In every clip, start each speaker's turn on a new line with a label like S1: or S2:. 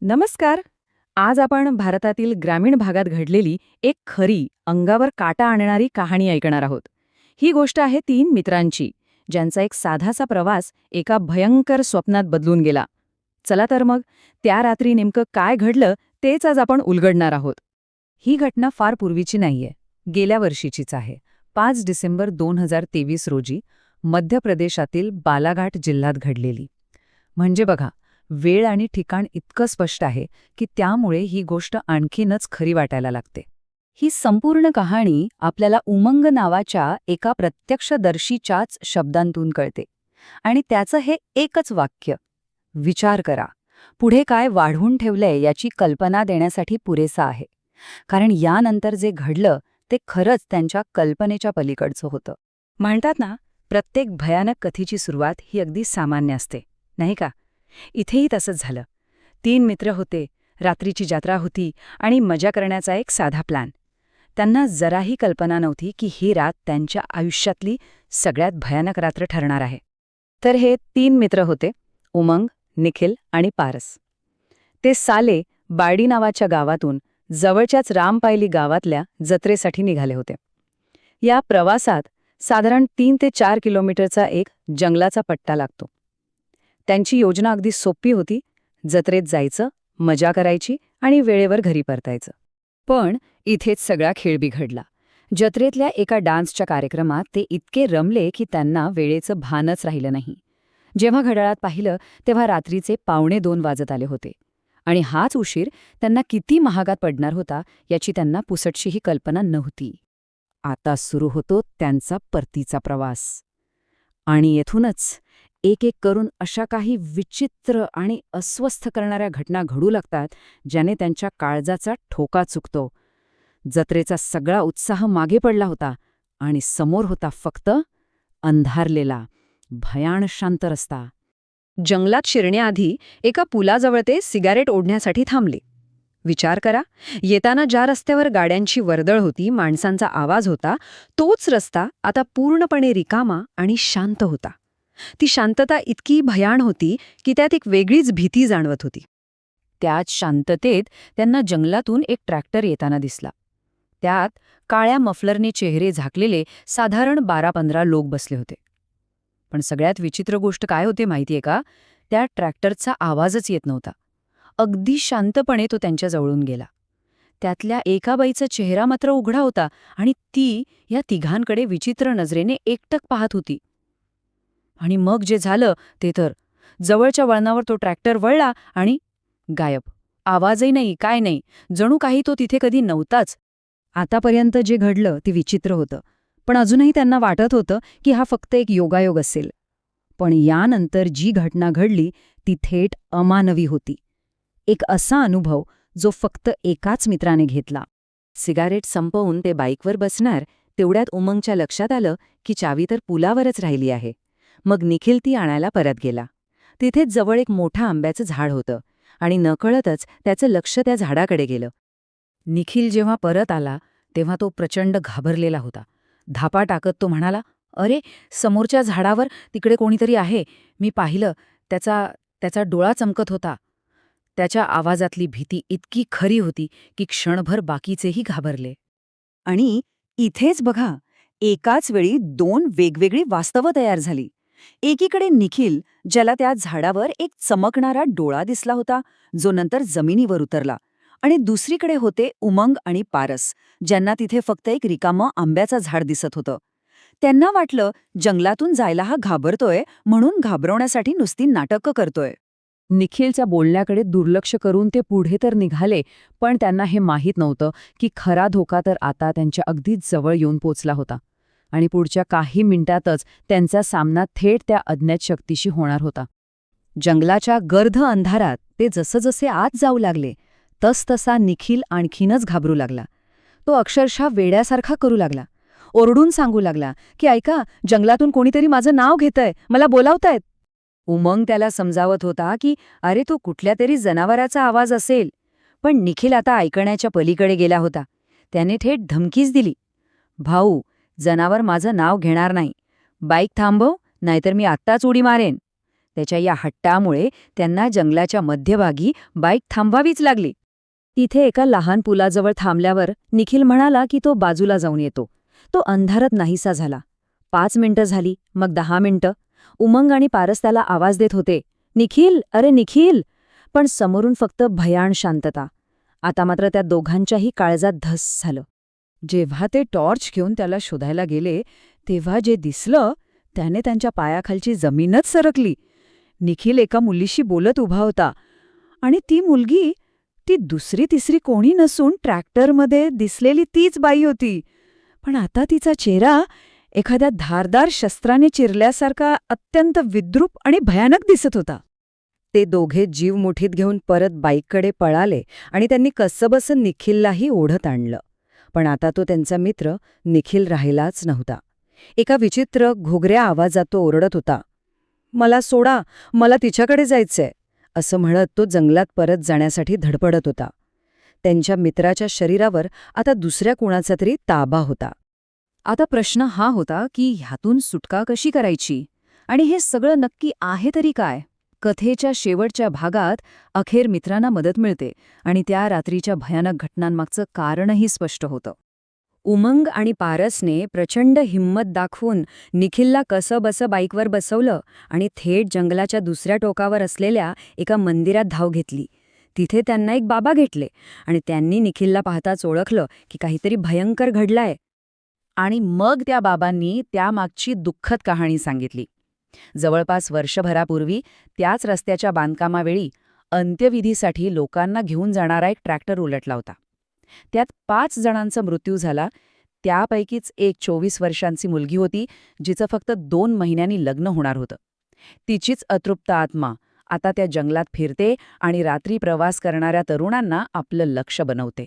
S1: नमस्कार. आज आपण भारतातील ग्रामीण भागात घडलेली एक खरी, अंगावर काटा आणणारी कहाणी ऐकणार आहोत. ही गोष्ट आहे 3 मित्रांची, ज्यांचा एक साधासा प्रवास एका भयंकर स्वप्नात बदलून गेला. चला तर मग, त्या रात्री नेमकं काय घडलं तेच आज आपण उलगडणार आहोत. ही घटना फार पूर्वीची नाहीये, गेल्या वर्षीचीच आहे. 5 डिसेंबर 2023 रोजी मध्य प्रदेशातील बालाघाट जिल्ह्यात घडलेली. म्हणजे बघा, वेळ आणि ठिकाण इतकं स्पष्ट आहे की त्यामुळे ही गोष्ट आणखीनच खरी वाटायला लागते. ही संपूर्ण कहाणी आपल्याला उमंग नावाच्या एका प्रत्यक्षदर्शीच्याच शब्दांतून कळते. आणि त्याचं हे एकच वाक्य, विचार करा, पुढे काय वाढवून ठेवलंय याची कल्पना देण्यासाठी पुरेसा आहे. कारण यानंतर जे घडलं ते खरंच त्यांच्या कल्पनेच्या पलीकडचं होतं. म्हणतात ना, प्रत्येक भयानक कथेची सुरुवात ही अगदी सामान्य असते, नाही का? इथेही तसंच झालं. 3 मित्र होते, रात्रीची जत्रा होती आणि मजा करण्याचा एक साधा प्लॅन. त्यांना जराही कल्पना नव्हती की ही रात त्यांच्या आयुष्यातली सगळ्यात भयानक रात्र ठरणार आहे. तर हे 3 मित्र होते, उमंग, निखिल आणि पारस. ते साले बाडी नावाच्या गावातून जवळच्याच रामपायली गावातल्या जत्रेसाठी निघाले होते. या प्रवासात साधारण 3 ते 4 किलोमीटरचा एक जंगलाचा पट्टा लागतो. त्यांची योजना अगदी सोपी होती, जत्रेत जायचं, मजा करायची आणि वेळेवर घरी परतायचं. पण इथेच सगळा खेळ बिघडला. जत्रेतल्या एका डान्सच्या कार्यक्रमात ते इतके रमले की त्यांना वेळेचं भानच राहिलं नाही. जेव्हा घड्याळात पाहिलं तेव्हा रात्रीचे 1:45 वाजत आले होते. आणि हाच उशीर त्यांना किती महागात पडणार होता याची त्यांना पुसटशीही कल्पना नव्हती. आता सुरू होतो त्यांचा परतीचा प्रवास. आणि येथूनच एक करून अशा काही विचित्र आणि अस्वस्थ करणाऱ्या घटना घडू लागतात ज्याने त्यांच्या काळजाचा ठोका चुकतो. जत्रेचा सगळा उत्साह मागे पडला होता आणि समोर होता फक्त अंधारलेला, भयाण शांत रस्ता. जंगलात शिरण्याआधी एका पुलाजवळ ते सिगारेट ओढण्यासाठी थांबले. विचार करा, येताना ज्या रस्त्यावर गाड्यांची वर्दळ होती, माणसांचा आवाज होता, तोच रस्ता आता पूर्णपणे रिकामा आणि शांत होता. ती शांतता इतकी भयाण होती की त्यात एक वेगळीच भीती जाणवत होती. त्याच शांततेत त्यांना जंगलातून एक ट्रॅक्टर येताना दिसला. त्यात काळ्या मफलरने चेहरे झाकलेले साधारण 12-15 लोक बसले होते. पण सगळ्यात विचित्र गोष्ट काय होते माहितीये का? त्या ट्रॅक्टरचा आवाजच येत नव्हता. अगदी शांतपणे तो त्यांच्या जवळून गेला. त्यातल्या एका बाईचा चेहरा मात्र उघडा होता आणि ती या तिघांकडे विचित्र नजरेने एकटक पाहत होती. आणि मग जे झालं ते तर, जवळच्या वळणावर तो ट्रॅक्टर वळला आणि गायब. आवाजही नाही, काय नाही, जणू काही तो तिथे कधी नव्हताच. आतापर्यंत जे घडलं ते विचित्र होतं, पण अजूनही त्यांना वाटत होतं की हा फक्त एक योगायोग असेल. पण यानंतर जी घटना घडली ती थेट अमानवी होती. एक असा अनुभव जो फक्त एकाच मित्राने घेतला. सिगारेट संपवून ते बाईकवर बसणार तेवढ्यात उमंगच्या लक्षात आलं की चावी तर पुलावरच राहिली आहे. मग निखिल ती आणायला परत गेला. तिथेच जवळ एक मोठं आंब्याचं झाड होतं आणि नकळतच त्याचं लक्ष त्या झाडाकडे गेलं. निखिल जेव्हा परत आला तेव्हा तो प्रचंड घाबरलेला होता. धापा टाकत तो म्हणाला, "अरे, समोरच्या झाडावर तिकडे कोणीतरी आहे. मी पाहिलं, त्याचा डोळा चमकत होता." त्याच्या आवाजातली भीती इतकी खरी होती की क्षणभर बाकीचेही घाबरले. आणि इथेच बघा, एकाच वेळी 2 वेगवेगळी वास्तवं तयार झाली. एकीकडे निखिल, ज्याला त्या झाडावर एक चमकणारा डोळा दिसला होता, जो नंतर जमिनीवर उतरला. आणि दुसरीकडे होते उमंग आणि पारस, ज्यांना तिथे फक्त एक रिकामं आंब्याचं झाड दिसत होतं. त्यांना वाटलं जंगलातून जायला हा घाबरतोय म्हणून घाबरवण्यासाठी नुसती नाटकं करतोय. निखिलच्या बोलण्याकडे दुर्लक्ष करून ते पुढे तर निघाले, पण त्यांना हे माहीत नव्हतं की खरा धोका तर आता त्यांच्या अगदीच जवळ येऊन पोचला होता. आणि पुढच्या काही मिनिटातच त्यांचा सामना थेट त्या अज्ञात शक्तीशी होणार होता. जंगलाच्या गर्द अंधारात ते जसजसे आत जाऊ लागले तसतसा निखिल आणखीनच घाबरू लागला. तो अक्षरशः वेड्यासारखा करू लागला. ओरडून सांगू लागला की ऐका, जंगलातून कोणीतरी माझं नाव घेतंय, मला बोलावतायत. उमंग त्याला समजावत होता की अरे, तो कुठल्या तरी जनावराचा आवाज असेल. पण निखिल आता ऐकण्याच्या पलीकडे गेला होता. त्याने थेट धमकीच दिली, "भाऊ, जनावर माझं नाव घेणार नाही. बाईक थांबव, नाहीतर मी आत्ताच उडी मारेन." त्याच्या या हट्टामुळे त्यांना जंगलाच्या मध्यभागी बाईक थांबवावीच लागली. तिथे एका लहान पुलाजवळ थांबल्यावर निखिल म्हणाला की तो बाजूला जाऊन येतो. तो अंधारात नाहीसा झाला. 5 मिनिटं झाली, मग 10 मिनिटं. उमंग आणि पारस त्याला आवाज देत होते, निखिल, अरे निखिल. पण समोरून फक्त भयाण शांतता. आता मात्र त्या दोघांच्याही काळजात धस झालं. जेव्हा ते टॉर्च घेऊन त्याला शोधायला गेले तेव्हा जे दिसलं त्याने त्यांच्या पायाखालची जमीनच सरकली. निखिल एका मुलीशी बोलत उभा होता आणि ती मुलगी, ती दुसरी तिसरी कोणी नसून ट्रॅक्टरमध्ये दिसलेली तीच बाई होती. पण आता तिचा चेहरा एखाद्या धारदार शस्त्राने चिरल्यासारखा अत्यंत विद्रूप आणि भयानक दिसत होता. ते दोघे जीव मुठीत घेऊन परत बाईककडे पळाले आणि त्यांनी कस्सबसं निखिललाही ओढत आणलं. पण आता तो त्यांचा मित्र निखिल राहिलाच नव्हता. एका विचित्र घोगऱ्या आवाजात तो ओरडत होता, मला सोडा, मला तिच्याकडे जायचंय, असं म्हणत तो जंगलात परत जाण्यासाठी धडपडत होता. त्यांच्या मित्राच्या शरीरावर आता दुसऱ्या कुणाचा तरी ताबा होता. आता प्रश्न हा होता की ह्यातून सुटका कशी करायची आणि हे सगळं नक्की आहे तरी काय. कथेच्या शेवटच्या भागात अखेर मित्रांना मदत मिळते आणि त्या रात्रीच्या भयानक घटनांमागचं कारणही स्पष्ट होतं. उमंग आणि पारसने प्रचंड हिंमत दाखवून निखिलला कसंबसं बाईकवर बसवलं आणि थेट जंगलाच्या दुसऱ्या टोकावर असलेल्या एका मंदिरात धाव घेतली. तिथे त्यांना एक बाबा भेटले आणि त्यांनी निखिलला पाहताच ओळखलं की काहीतरी भयंकर घडलंय. आणि मग त्या बाबांनी त्यामागची दुःखद कहाणी सांगितली. जवळपास वर्षभरापूर्वी त्याच रस्त्याच्या बांधकामावेळी अंत्यविधीसाठी लोकांना घेऊन जाणारा एक ट्रॅक्टर उलटला होता. त्यात 5 जणांचा मृत्यू झाला. त्यापैकीच एक 24 वर्षांची मुलगी होती, जिचं फक्त 2 महिन्यांनी लग्न होणार होतं. तिचीच अतृप्त आत्मा आता त्या जंगलात फिरते आणि रात्री प्रवास करणाऱ्या तरुणांना आपलं लक्ष्य बनवते.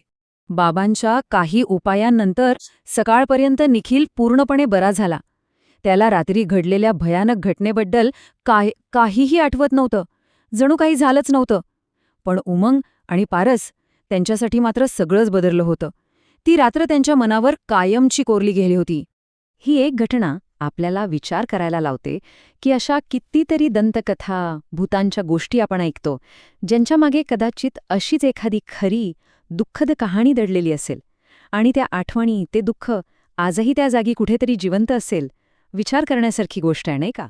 S1: बाबांच्या काही उपायांनंतर सकाळपर्यंत निखिल पूर्णपणे बरा झाला. त्याला रात्री घडलेल्या भयानक घटनेबद्दल काहीही आठवत नव्हतं. जणू काही झालंच नव्हतं. पण उमंग आणि पारस, त्यांच्यासाठी मात्र सगळंच बदललं होतं. ती रात्र त्यांच्या मनावर कायमची कोरली गेली होती. ही एक घटना आपल्याला विचार करायला लावते की अशा कितीतरी दंतकथा, भूतांच्या गोष्टी आपण ऐकतो, ज्यांच्यामागे कदाचित अशीच एखादी खरी, दुःखद कहाणी दडलेली असेल आणि त्या आठवणी, ते दुःख आजही त्या जागी कुठेतरी जिवंत असेल. विचार करण्यासारखी गोष्ट आहे, नाही का?